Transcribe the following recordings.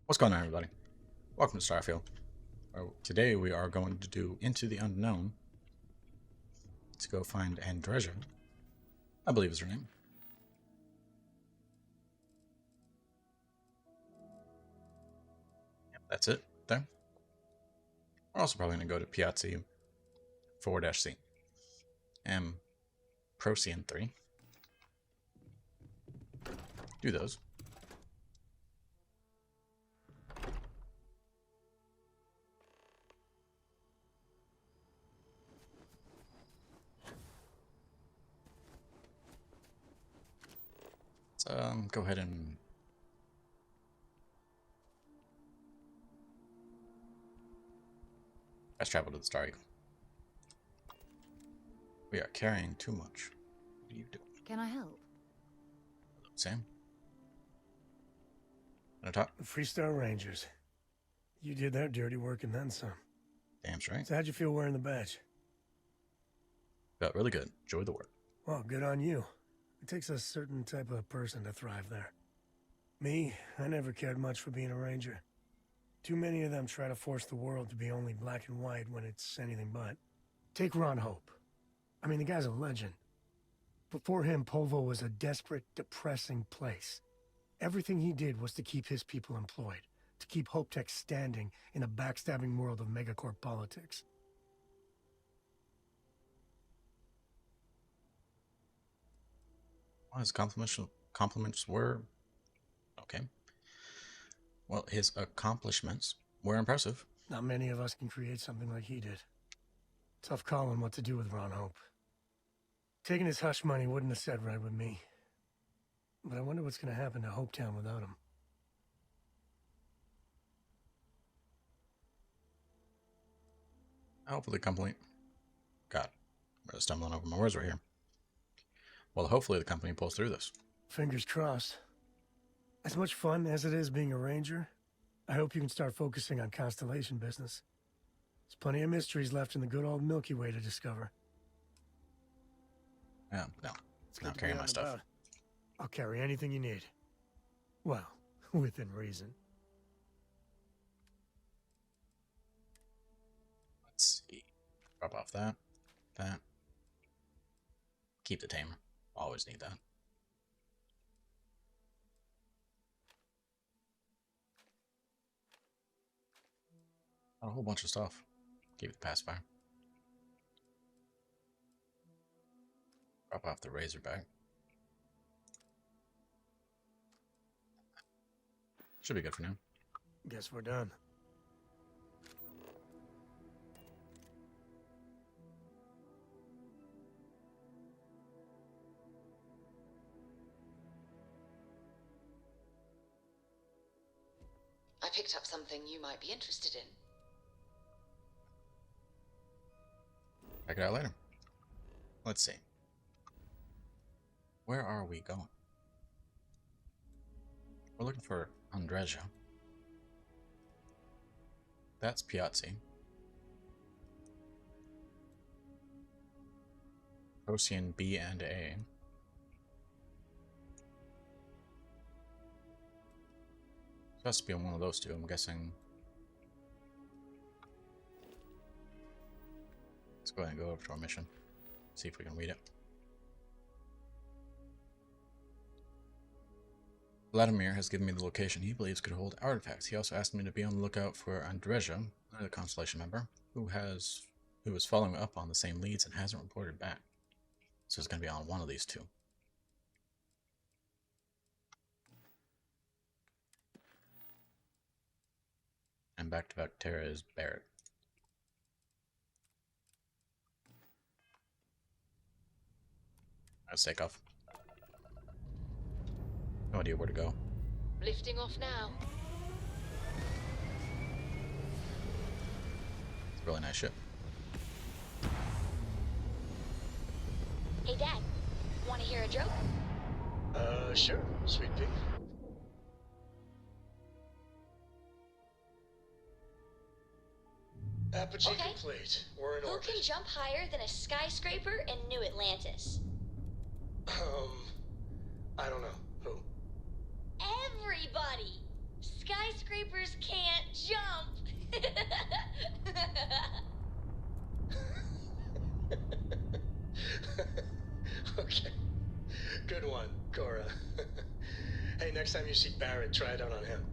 What's going on, everybody? Welcome to Starfield. Today we are going to do Into the Unknown to go find Andreja, I believe is her name. Yep, that's it there. We're also probably going to go to Piazzi /C and Procyon 3. Do those. Let's go ahead and fast travel to the Star Eagle. We are carrying too much. What are you doing? Can I help? Sam? Wanna talk? The Freestar Rangers. You did their dirty work and then some. Damn straight. So how'd you feel wearing the badge? Felt really good. Enjoyed the work. Well, good on you. It takes a certain type of person to thrive there. Me, I never cared much for being a ranger. Too many of them try to force the world to be only black and white when it's anything but. Take Ron Hope. I mean, the guy's a legend. Before him, Polvo was a desperate, depressing place. Everything he did was to keep his people employed, to keep Hope Tech standing in a backstabbing world of megacorp politics. Well, his compliments were okay. Well, his accomplishments were impressive. Not many of us can create something like he did. Tough calling what to do with Ron Hope. Taking his hush money wouldn't have sat right with me. But I wonder what's going to happen to Hopetown without him. Hopefully company... God, I'm stumbling over my words right here. Well, hopefully the company pulls through this. Fingers crossed. As much fun as it is being a ranger, I hope you can start focusing on Constellation business. There's plenty of mysteries left in the good old Milky Way to discover. Yeah, no. It's Not good to carrying be my out and stuff. about. I'll carry anything you need. Well, within reason. Let's see. Drop off that. That. Keep the tamer. Always need that. Got a whole bunch of stuff. Keep the pacifier. Drop off the razorback. Should be good for now. Guess we're done. I picked up something you might be interested in. Check it out later. Let's see. Where are we going? We're looking for Andreja. That's Piazzi. Procyon B and A. It has to be on one of those two, I'm guessing. Let's go ahead and go over to our mission. See if we can read it. Vladimir has given me the location he believes could hold artifacts. He also asked me to be on the lookout for Andreja, another Constellation member, who is following up on the same leads and hasn't reported back. So it's going to be on one of these two. And back to Vectera is Barrett. Let's take off. No idea where to go. Lifting off now. It's a really nice ship. Hey, Dad. Want to hear a joke? Sure, sweet pea. Apogee Okay. complete. We're in Who orbit. can jump higher than a skyscraper in New Atlantis? I don't know. Who? Everybody! Skyscraper skyscrapers can't jump. Okay. Good one, Cora. Hey, next time you see Barrett, try it out on him.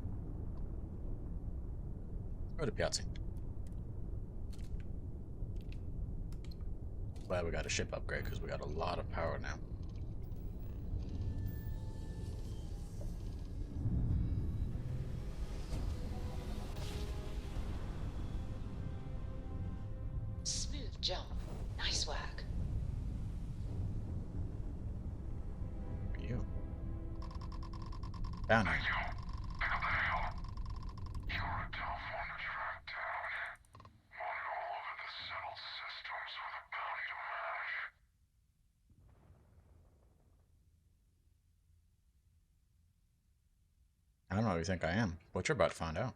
Go to Piazzi. Glad we got a ship upgrade because we got a lot of power now. Smooth jump. Nice work. For you. Down here. I don't know who you think I am, but you're about to find out.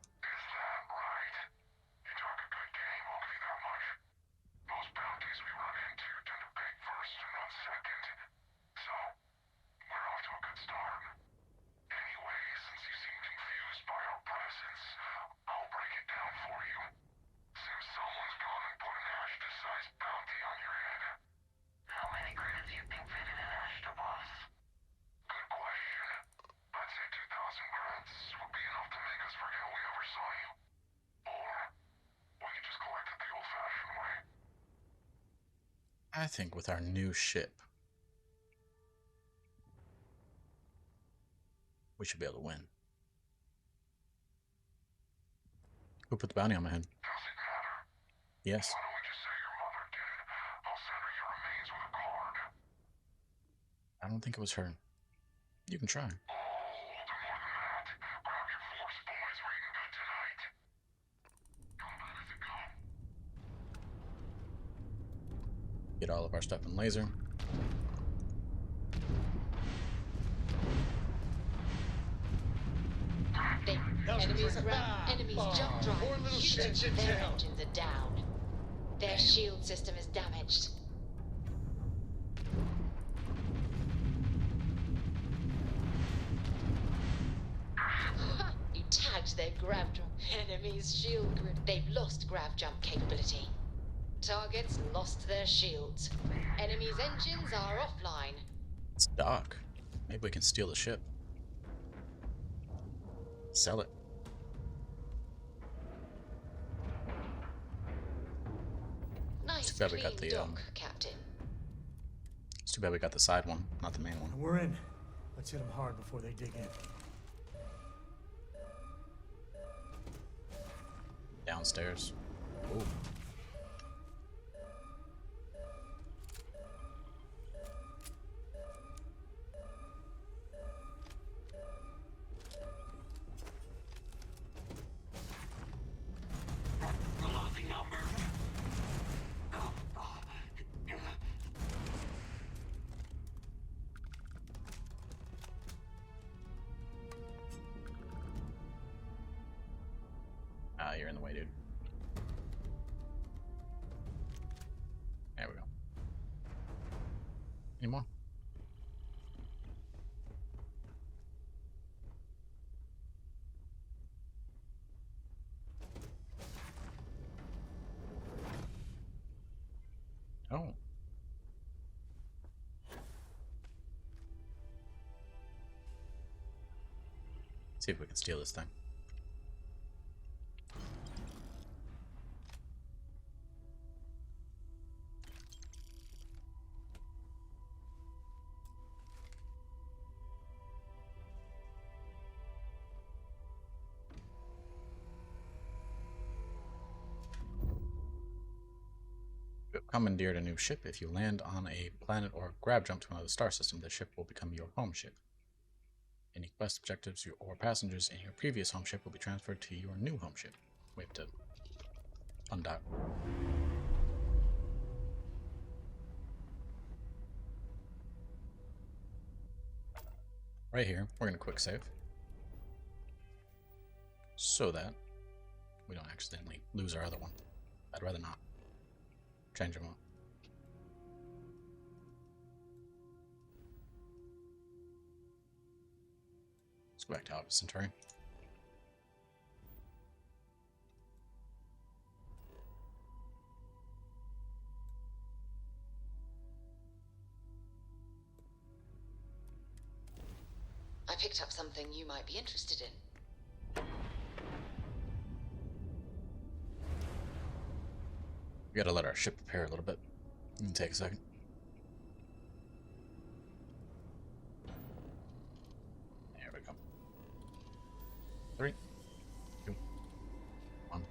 I think with our new ship, we should be able to win. Who put the bounty on my head? Yes. I don't think it was her. You can try. Get all of our stuff in laser. Enemies jump drive. Huge their engines are down. Their shield system is damaged. You tagged their grav jump. Enemies shield grid. They've lost grav jump capability. Targets lost their shields. Enemies' engines are offline. It's dark. Maybe we can steal the ship. Sell it. Nice Too bad we clean got the, dock, Captain. It's too bad we got the side one, not the main one. We're in. Let's hit them hard before they dig in. Downstairs. Ooh. You're in the way, dude. There we go. Any more? Oh. See if we can steal this thing. You have commandeered a new ship. If you land on a planet or grab jump to another star system, the ship will become your home ship. Any quest objectives or passengers in your previous home ship will be transferred to your new home ship. We have to undock. Right here, we're going to quick save. So that we don't accidentally lose our other one. I'd rather not. Change them up. Let's go back to Alpha Centauri. picked up something you might be interested in. We gotta let our ship prepare a little bit. It'll take a second. There we go. 3, 2, 1.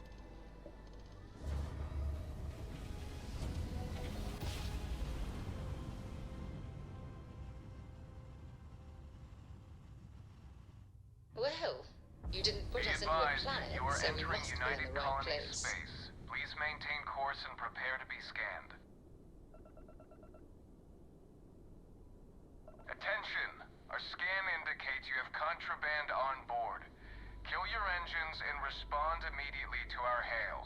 Well, you didn't put us into a planet, you are so we entering must be in United the right Colony place. space. Please maintain course and prepare to be scanned. Attention! Our scan indicates you have contraband on board. Kill your engines and respond immediately to our hail.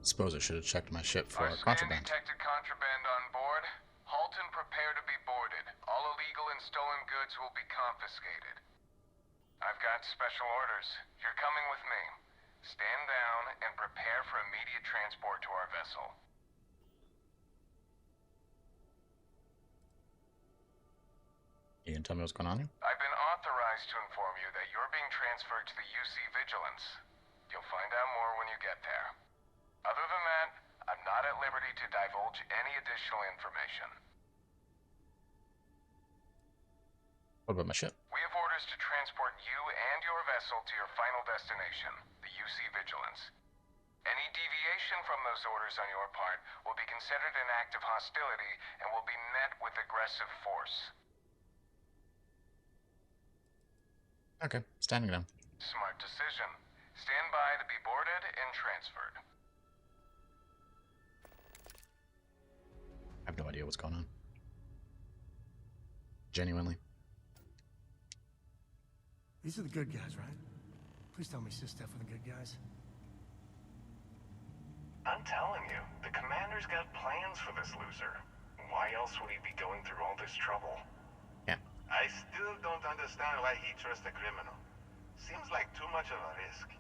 Suppose I should have checked my ship for Our scan contraband. detected contraband on board. Halt and prepare to be boarded. All illegal and stolen goods will be confiscated. I've got special orders. You're coming with me. Stand down and prepare for immediate transport to our vessel. You can tell me what's going on here? I've been authorized to inform you that you're being transferred to the UC Vigilance. You'll find out more when you get there. Other than that, I'm not at liberty to divulge any additional information. What about my ship? We have orders to transport you and your vessel to your final destination, the UC Vigilance. Any deviation from those orders on your part will be considered an act of hostility and will be met with aggressive force. Okay, standing down. Smart decision. Stand by to be boarded and transferred. I have no idea what's going on. Genuinely. These are the good guys, right? Please tell me Sistef are the good guys. I'm telling you, the commander's got plans for this loser. Why else would he be going through all this trouble? Yeah. I still don't understand why he trusts a criminal. Seems like too much of a risk.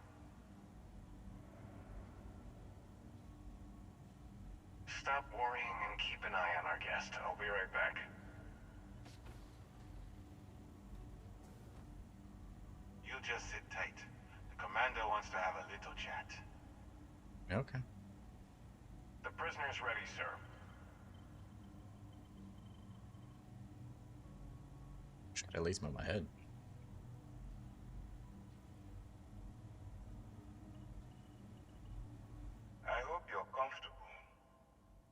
Stop worrying and keep an eye on our guest. I'll be right back. You just sit tight. The commander wants to have a little chat. Okay. The prisoner's ready, sir. Should at least move my head. I hope you're comfortable.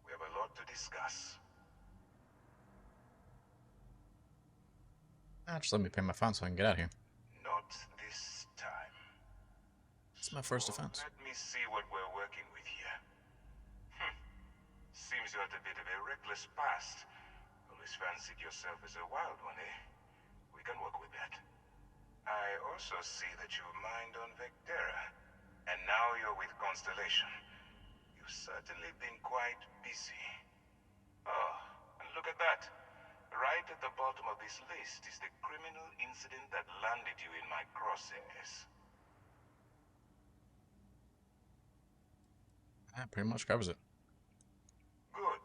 We have a lot to discuss. Just let me pay my fine so I can get out of here. Not this time. It's my first So, offense. let me see what we're working with here. Seems you had a bit of a reckless past. Always fancied yourself as a wild one, eh? We can work with that. I also see that you mined on Vectera. And now you're with Constellation. You've certainly been quite busy. Oh, and look at that. Right at the bottom of this list is the criminal incident that landed you in my crosshairs. That pretty much covers it. Good.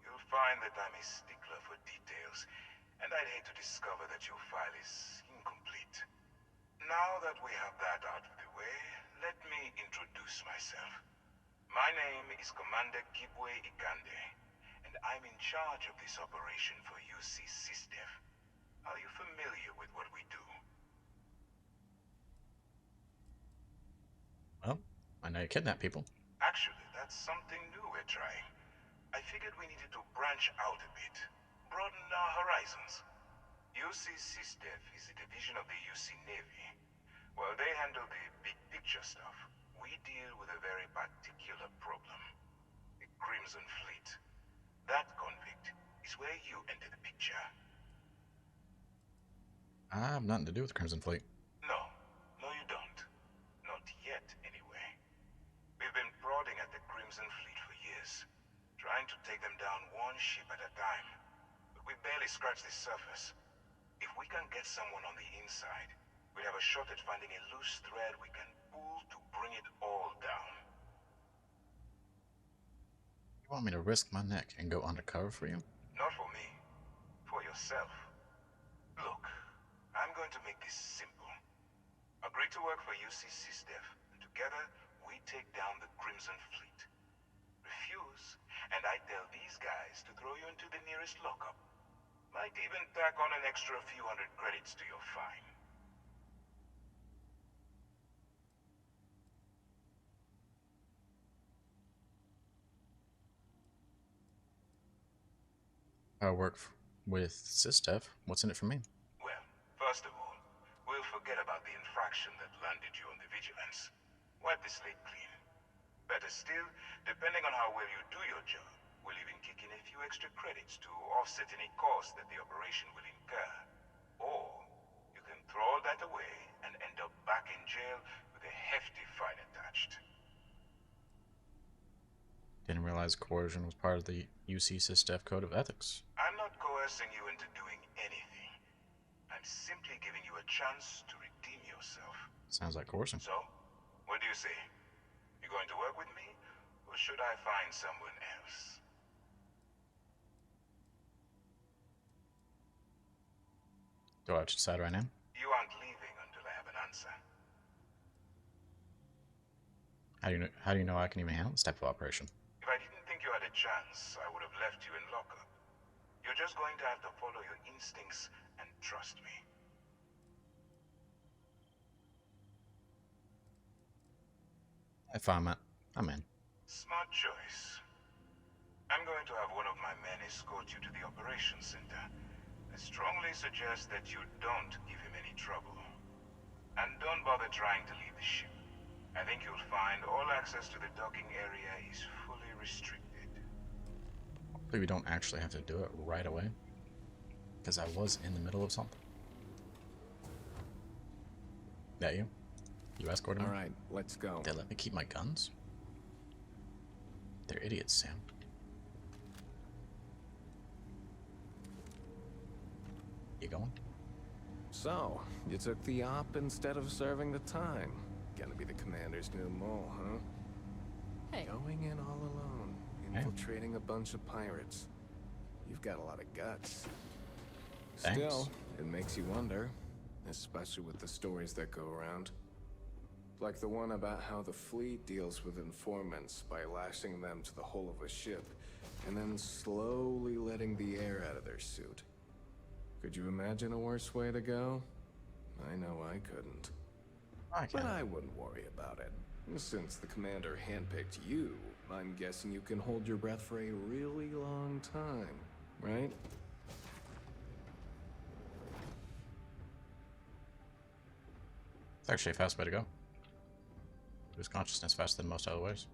You'll find that I'm a stickler for details, and I'd hate to discover that your file is incomplete. Now that we have that out of the way, let me introduce myself. My name is Commander Kibwe Ikande, and I'm in charge of this operation for UC Sistef. Are you familiar with what we do? Well, I know you kidnap people. Actually, that's something new we're trying. I figured we needed to branch out a bit, broaden our horizons. UC Sistef is a division of the UC Navy. While they handle the big picture stuff, we deal with a very particular problem. The Crimson Fleet. That convict is where you enter the picture. I have nothing to do with Crimson Fleet. No, no you don't. Not yet, anyway. We've been prodding at the Crimson Fleet for years, trying to take them down one ship at a time. But we barely scratched the surface. If we can get someone on the inside, we'd have a shot at finding a loose thread we can pull to bring it all down. You want me to risk my neck and go undercover for you? Not for me. For yourself. Look, going to make this simple. Agree to work for UC SysDev, and together we take down the Crimson Fleet. Refuse, and I tell these guys to throw you into the nearest lockup. Might even tack on an extra few hundred credits to your fine. I work with SysDev. What's in it for me? Well, first of all, we'll forget about the infraction that landed you on the Vigilance. Wipe the slate clean. Better still, depending on how well you do your job, we'll even kick in a few extra credits to offset any cost that the operation will incur. Or, you can throw all that away and end up back in jail with a hefty fine attached. Didn't realize coercion was part of the UC SysDev Code of Ethics. I'm not coercing you into doing anything. I'm simply giving you a chance to redeem yourself. Sounds like coercion. So, what do you say? You going to work with me, or should I find someone else? Do I have to decide right now? You aren't leaving until I have an answer. How do you know I can even handle this type of operation? If I didn't think you had a chance, I would have left you in lockup. You're just going to have to follow your instincts and trust me. If I'm in. Smart choice. I'm going to have one of my men escort you to the operations center. I strongly suggest that you don't give him any trouble. And don't bother trying to leave the ship. I think you'll find all access to the docking area is fully restricted. Hopefully we don't actually have to do it right away, because I was in the middle of something. That you? You escorted me? Alright, let's go. They let me keep my guns? They're idiots, Sam. You going? So, you took the op instead of serving the time. Gonna be the commander's new mole, huh? Hey. Going in all alone, Hey. infiltrating a bunch of pirates. You've got a lot of guts. Thanks. Still, it makes you wonder, especially with the stories that go around. Like the one about how the fleet deals with informants by lashing them to the hull of a ship, and then slowly letting the air out of their suit. Could you imagine a worse way to go? I know I couldn't. But I wouldn't worry about it. Since the commander handpicked you, I'm guessing you can hold your breath for a really long time, right? It's actually a fast way to go. Lose consciousness faster than most other ways.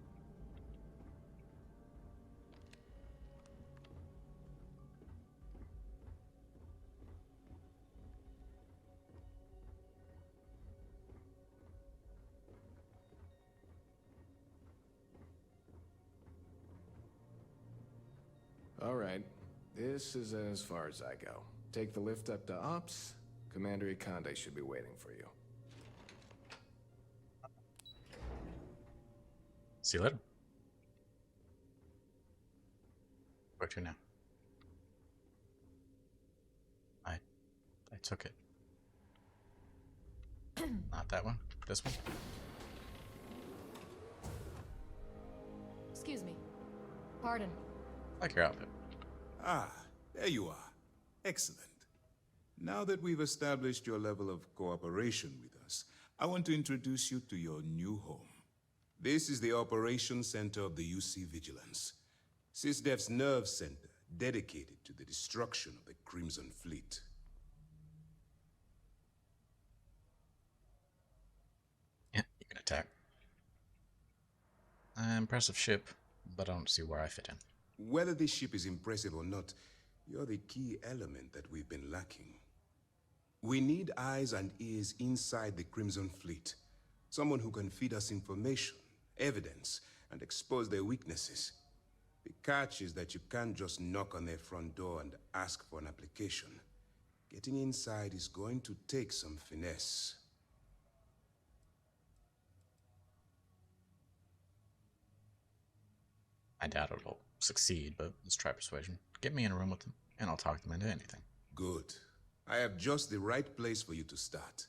Alright, this is as far as I go. Take the lift up to Ops. Commander Ikande should be waiting for you. See you later. Where to now? I took it. Not that one. This one. Excuse me. Pardon. I like your outfit. Ah, there you are. Excellent. Now that we've established your level of cooperation with us, I want to introduce you to your new home. This is the Operations Center of the UC Vigilance, SysDev's nerve center dedicated to the destruction of the Crimson Fleet. Yeah, you can attack. Impressive ship, but I don't see where I fit in. Whether this ship is impressive or not, you're the key element that we've been lacking. We need eyes and ears inside the Crimson Fleet. Someone who can feed us information, evidence, and expose their weaknesses. The catch is that you can't just knock on their front door and ask for an application. Getting inside is going to take some finesse. I doubt it'll succeed, but let's try persuasion. Get me in a room with them, and I'll talk them into anything. Good. I have just the right place for you to start.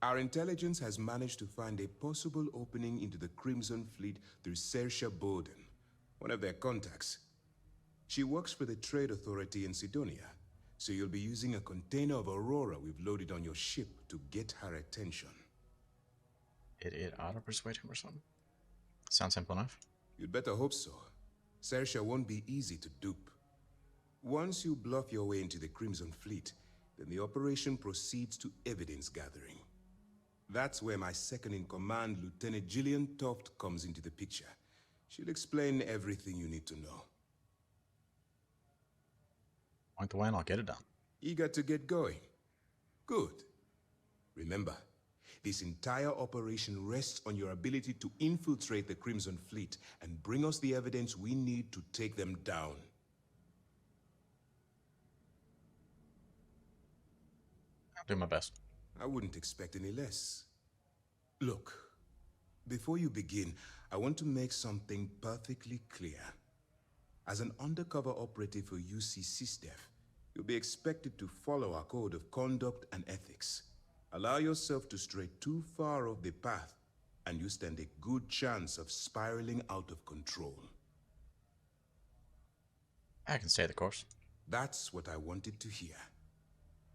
Our intelligence has managed to find a possible opening into the Crimson Fleet through Saoirse Bowden, one of their contacts. She works for the Trade Authority in Sidonia, so you'll be using a container of Aurora we've loaded on your ship to get her attention. Did it auto-persuade him or something? Sounds simple enough. You'd better hope so. Saoirse won't be easy to dupe. Once you bluff your way into the Crimson Fleet, then the operation proceeds to evidence gathering. That's where my second-in-command, Lieutenant Gillian Toft, comes into the picture. She'll explain everything you need to know. Point the way and I'll get it done. Eager to get going? Good. Remember, this entire operation rests on your ability to infiltrate the Crimson Fleet and bring us the evidence we need to take them down. I'll do my best. I wouldn't expect any less. Look, before you begin, I want to make something perfectly clear. As an undercover operative for UC SysDef, you'll be expected to follow our code of conduct and ethics. Allow yourself to stray too far off the path, and you stand a good chance of spiraling out of control. I can stay the course. That's what I wanted to hear.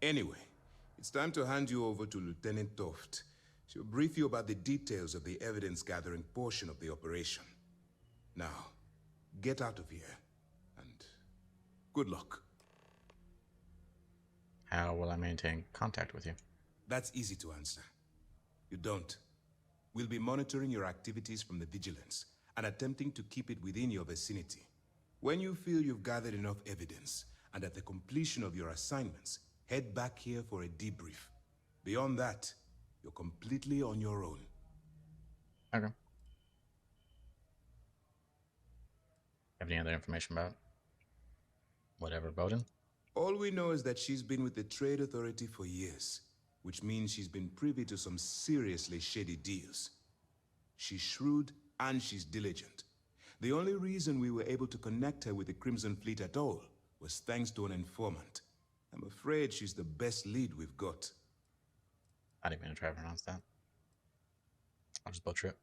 Anyway, it's time to hand you over to Lieutenant Toft. She'll brief you about the details of the evidence-gathering portion of the operation. Now, get out of here, and good luck. How will I maintain contact with you? That's easy to answer. You don't. We'll be monitoring your activities from the Vigilance and attempting to keep it within your vicinity. When you feel you've gathered enough evidence, and at the completion of your assignments, head back here for a debrief. Beyond that, you're completely on your own. Okay. Have any other information about whatever Bowden? All we know is that she's been with the Trade Authority for years, which means she's been privy to some seriously shady deals. She's shrewd and she's diligent. The only reason we were able to connect her with the Crimson Fleet at all was thanks to an informant. I'm afraid she's the best lead we've got. I didn't mean to try to pronounce that. I'll just butcher it.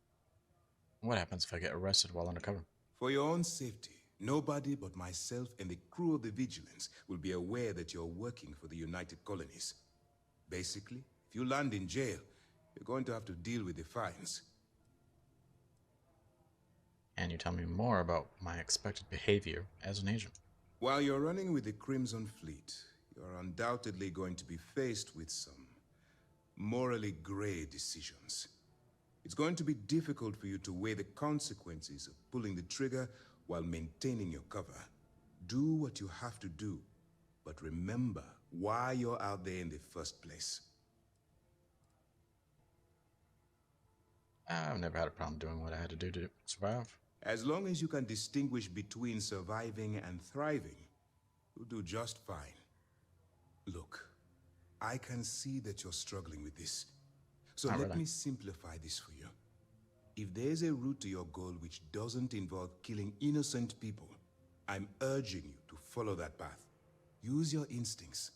What happens if I get arrested while undercover? For your own safety, nobody but myself and the crew of the Vigilance will be aware that you're working for the United Colonies. Basically, if you land in jail, you're going to have to deal with the fines. Can you tell me more about my expected behavior as an agent? While you're running with the Crimson Fleet, you're undoubtedly going to be faced with some morally gray decisions. It's going to be difficult for you to weigh the consequences of pulling the trigger while maintaining your cover. Do what you have to do, but remember why you're out there in the first place. I've never had a problem doing what I had to do to survive. As long as you can distinguish between surviving and thriving, you'll do just fine. Look, I can see that you're struggling with this. So let me simplify this for you. If there's a route to your goal which doesn't involve killing innocent people, I'm urging you to follow that path. Use your instincts.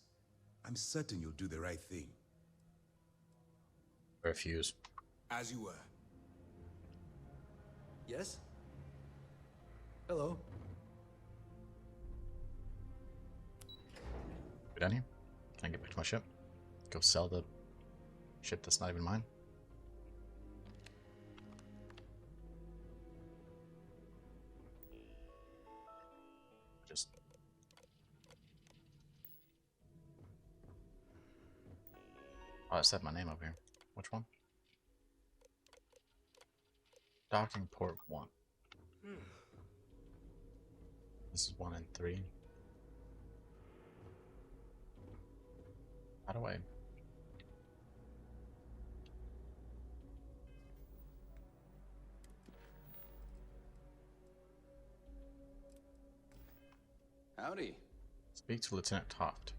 I'm certain you'll do the right thing. Refuse. As you were. Yes? Hello? We done here? Can I get back to my ship? Go sell the ship that's not even mine? Just... Oh, I said my name over here. Which one? Docking port 1. This is 1 and 3. How do I... Howdy. Speak to Lieutenant Toft.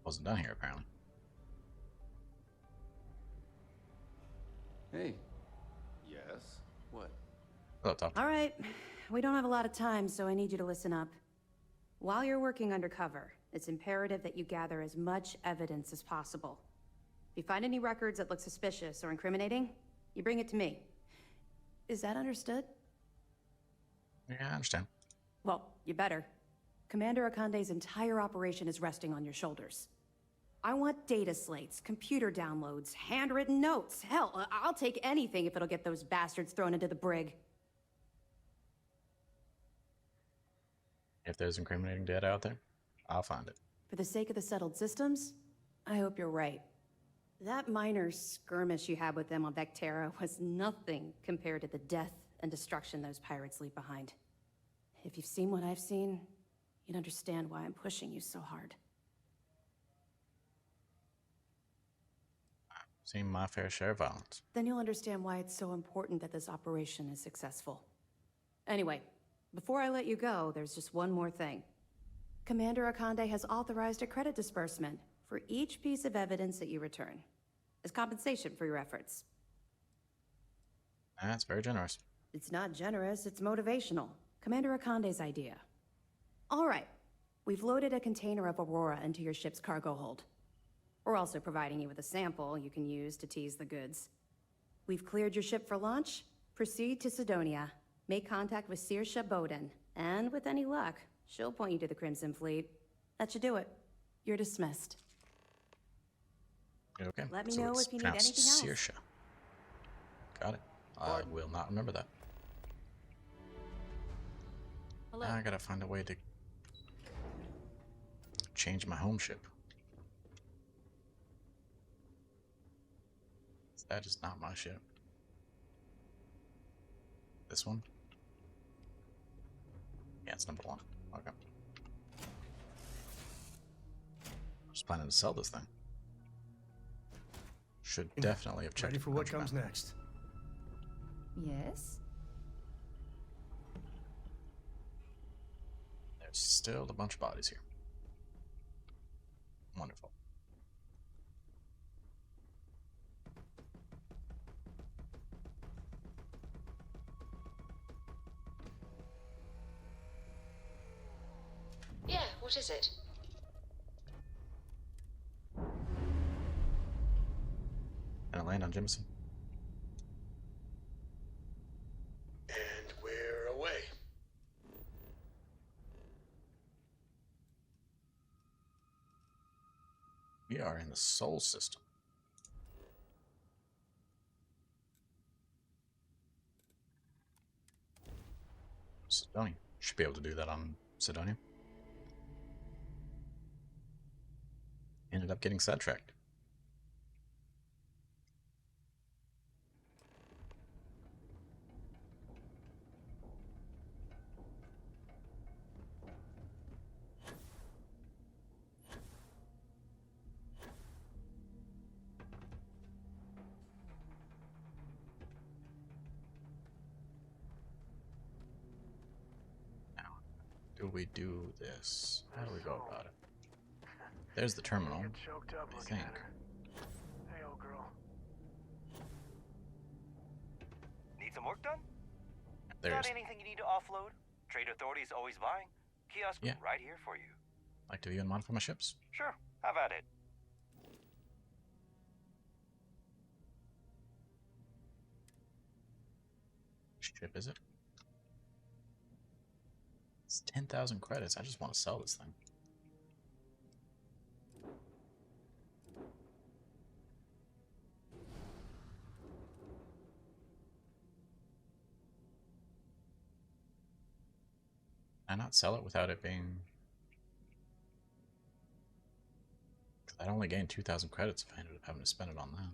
Wasn't done here, apparently. Hey. Yes? What? Hello, Toft. All right, we don't have a lot of time, so I need you to listen up. While you're working undercover, it's imperative that you gather as much evidence as possible. If you find any records that look suspicious or incriminating, you bring it to me. Is that understood? Yeah, I understand. Well, you better. Commander Akande's entire operation is resting on your shoulders. I want data slates, computer downloads, handwritten notes. Hell, I'll take anything if it'll get those bastards thrown into the brig. If there's incriminating data out there, I'll find it. For the sake of the settled systems, I hope you're right. That minor skirmish you had with them on Vectera was nothing compared to the death and destruction those pirates leave behind. If you've seen what I've seen, you'd understand why I'm pushing you so hard. I've seen my fair share of violence. Then you'll understand why it's so important that this operation is successful. Anyway, before I let you go, there's just one more thing. Commander Akande has authorized a credit disbursement for each piece of evidence that you return, as compensation for your efforts. That's very generous. It's not generous, it's motivational. Commander Akande's idea. All right, we've loaded a container of Aurora into your ship's cargo hold. We're also providing you with a sample you can use to tease the goods. We've cleared your ship for launch. Proceed to Sidonia. Make contact with Saoirse Bowden, and with any luck, she'll point you to the Crimson Fleet. That should do it. You're dismissed. Okay. Let me so know it's if you need pronounced anything else. Saoirse. Got it. I will not remember that. Hello. Now I gotta find a way to change my home ship. That is not my ship. This one? Yeah, it's number 1. Okay. I'm just planning to sell this thing. Should definitely have checked. Ready for what comes next? Yes? There's still a bunch of bodies here. Wonderful. Yeah, what is it? Gonna land on Jimison. And we're away. We are in the Sol system. Sidonia. Should be able to do that on Sidonia. Ended up getting sidetracked. Do we do this? How do we go about it? There's the terminal, I think. Hey, old girl. Need some work done? There's. Got anything you need to offload? Trade Authority is always buying. Kiosk Yeah. right here for you. Like to view and modify my ships? Sure, have at it. Ship is it? It's 10,000 credits. I just want to sell this thing. Can I not sell it without it being... Because I'd only gain 2,000 credits if I ended up having to spend it on that.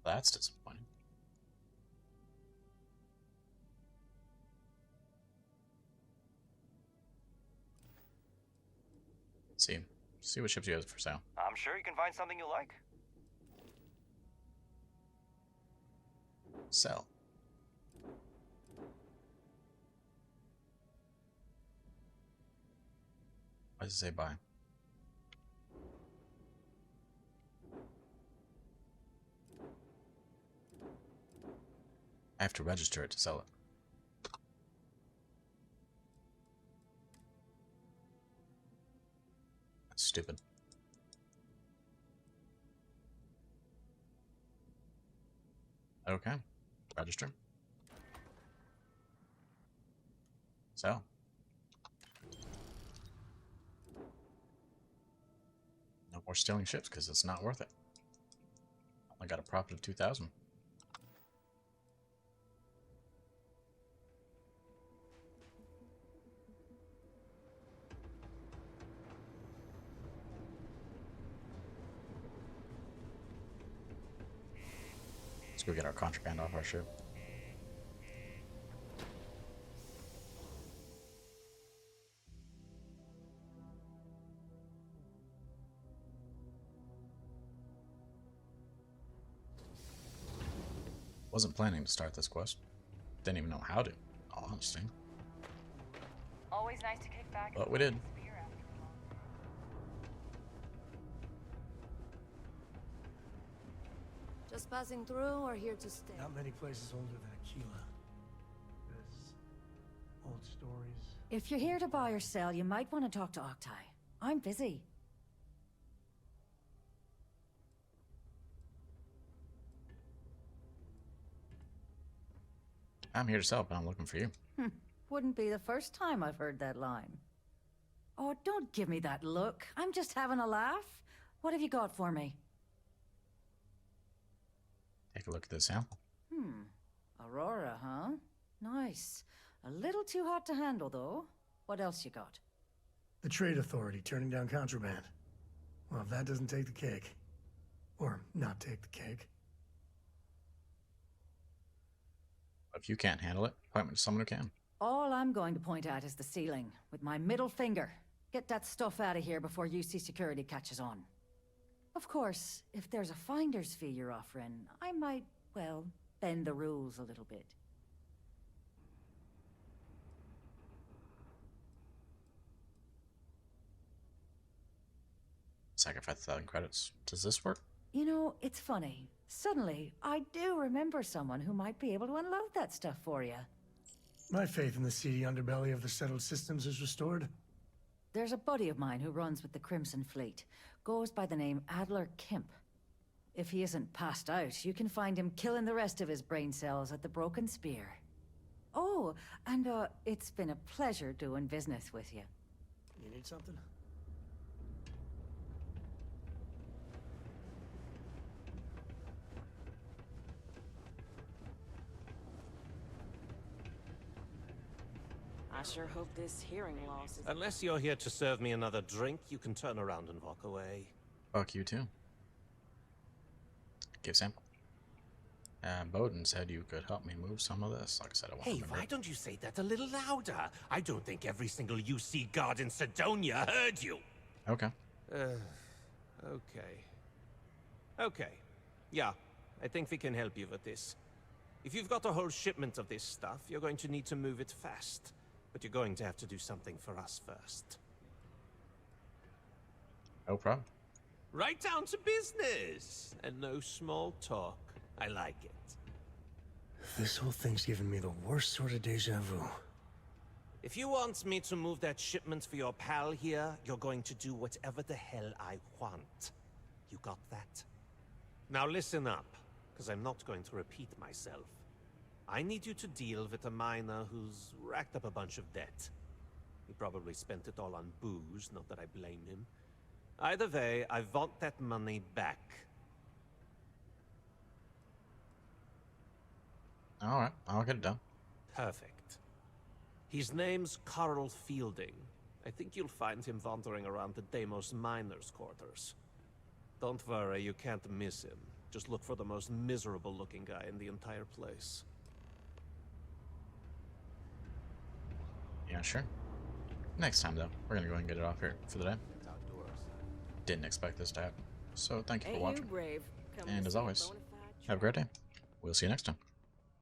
That's disappointing. Let's see what ships you have for sale. I'm sure you can find something you like. Sell. Why does it say buy? I have to register it to sell it. That's stupid. Okay. Register. Sell. No more stealing ships because it's not worth it. I got a profit of 2,000. Let's go get our contraband off our ship. Wasn't planning to start this quest. Didn't even know how to, in all honesty. Always nice to kick back. But we did. Just passing through or here to stay? Not many places older than Aquila. There's old stories. If you're here to buy or sell, you might want to talk to Octai. I'm busy. I'm here to sell, but I'm looking for you. Wouldn't be the first time I've heard that line. Oh, don't give me that look. I'm just having a laugh. What have you got for me? Take a look at this sample. Aurora, huh? Nice. A little too hot to handle, though. What else you got? The Trade Authority turning down contraband. Well, if that doesn't take the cake. Or not take the cake. If you can't handle it, point me to someone who can. All I'm going to point at is the ceiling, with my middle finger. Get that stuff out of here before UC security catches on. Of course, if there's a finder's fee you're offering, I might, well, bend the rules a little bit. Sacrifice 1,000 credits. Does this work? You know, it's funny. Suddenly, I do remember someone who might be able to unload that stuff for you. My faith in the seedy underbelly of the settled systems is restored. There's a buddy of mine who runs with the Crimson Fleet. Goes by the name Adler Kemp. If he isn't passed out, you can find him killing the rest of his brain cells at the Broken Spear. Oh, and it's been a pleasure doing business with you. You need something? I sure hope this hearing loss is... Unless you're here to serve me another drink, you can turn around and walk away. Fuck you too. Give sample. Bowden said you could help me move some of this. Like I said, I won't remember. Why don't you say that a little louder? I don't think every single UC guard in Sidonia heard you. Okay. Okay. Yeah, I think we can help you with this. If you've got a whole shipment of this stuff, you're going to need to move it fast. But you're going to have to do something for us first. No problem. Right down to business! And no small talk. I like it. This whole thing's giving me the worst sort of deja vu. If you want me to move that shipment for your pal here, you're going to do whatever the hell I want. You got that? Now listen up, because I'm not going to repeat myself. I need you to deal with a miner who's racked up a bunch of debt. He probably spent it all on booze, not that I blame him. Either way, I want that money back. Alright, I'll get it done. Perfect. His name's Carl Fielding. I think you'll find him wandering around the Deimos miners' quarters. Don't worry, you can't miss him. Just look for the most miserable-looking guy in the entire place. Yeah, sure. Next time, though, we're gonna go and get it off here for the day. Didn't expect this to happen. So thank you for watching. And as always, have a great day. We'll see you next time.